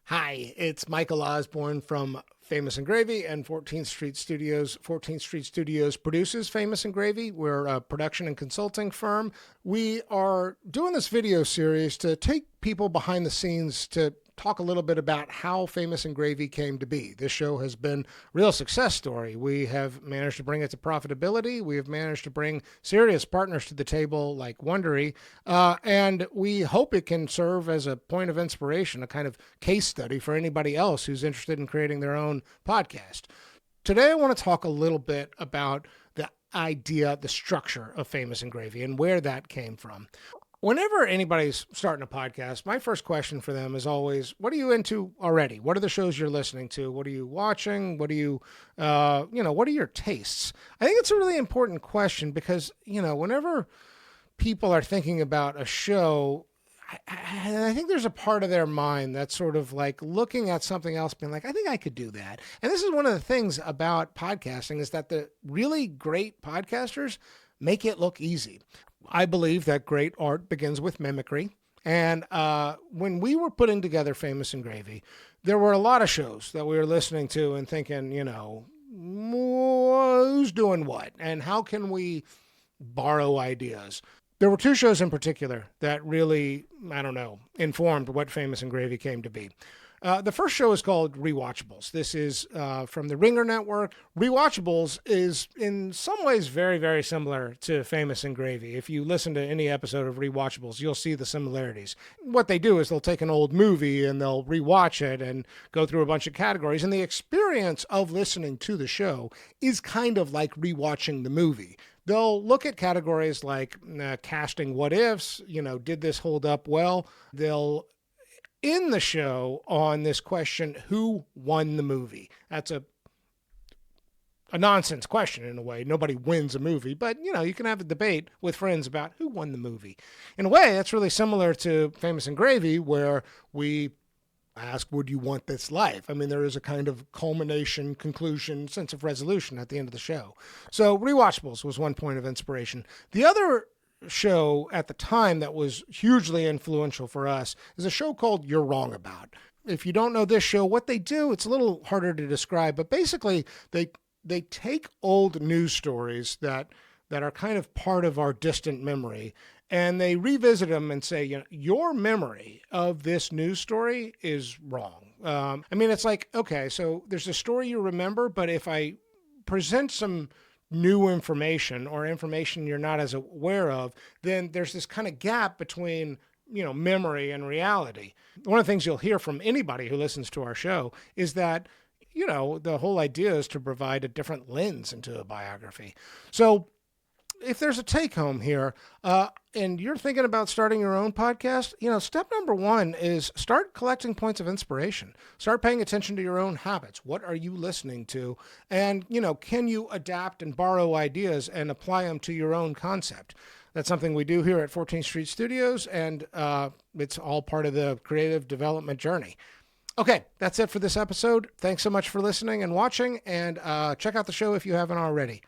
Hi, it's Michael Osborne from Famous and Gravy and 14th Street Studios. 14th Street Studios produces Famous and Gravy. We're a production and consulting firm. We are doing this video series to take people behind the scenes to talk a little bit about how Famous and Gravy came to be. This show has been a real success story. We have managed to bring it to profitability. We have managed to bring serious partners to the table like Wondery, and we hope it can serve as a point of inspiration, a kind of case study for anybody else who's interested in creating their own podcast. Today, I want to talk a little bit about the idea, the structure of Famous and Gravy and where that came from. Whenever anybody's starting a podcast, my first question for them is always, what are you into already? What are the shows you're listening to? What are you watching? What are you, what are your tastes? I think it's a really important question because, whenever people are thinking about a show, I think there's a part of their mind that's sort of like looking at something else, being like, I think I could do that. And this is one of the things about podcasting is that the really great podcasters make it look easy. I believe that great art begins with mimicry. And when we were putting together Famous and Gravy, there were a lot of shows that we were listening to and thinking, who's doing what? And how can we borrow ideas? There were two shows in particular that really, informed what Famous and Gravy came to be. The first show is called Rewatchables. This is from the Ringer Network. Rewatchables is in some ways very, very similar to Famous and Gravy. If you listen to any episode of Rewatchables, you'll see the similarities. What they do is they'll take an old movie and they'll rewatch it and go through a bunch of categories. And the experience of listening to the show is kind of like rewatching the movie. They'll look at categories like casting what ifs, did this hold up well? They'll end the show on this question, who won the movie? That's a nonsense question in a way. Nobody wins a movie, but you can have a debate with friends about who won the movie. In a way, that's really similar to Famous and Gravy, where we ask, would you want this life? I mean, there is a kind of culmination, conclusion, sense of resolution at the end of the show. So Rewatchables was one point of inspiration. The other show at the time that was hugely influential for us is a show called You're Wrong About. If you don't know this show, what they do, it's a little harder to describe, but basically they take old news stories that are kind of part of our distant memory, and they revisit them and say, your memory of this news story is wrong. It's like, okay, so there's a story you remember, but if I present some new information or information you're not as aware of, then there's this kind of gap between, memory and reality. One of the things you'll hear from anybody who listens to our show is that, the whole idea is to provide a different lens into a biography. So if there's a take home here, and you're thinking about starting your own podcast, step number one is start collecting points of inspiration. Start paying attention to your own habits. What are you listening to? And, can you adapt and borrow ideas and apply them to your own concept? That's something we do here at 14th Street Studios, and it's all part of the creative development journey. Okay, that's it for this episode. Thanks so much for listening and watching, and check out the show if you haven't already.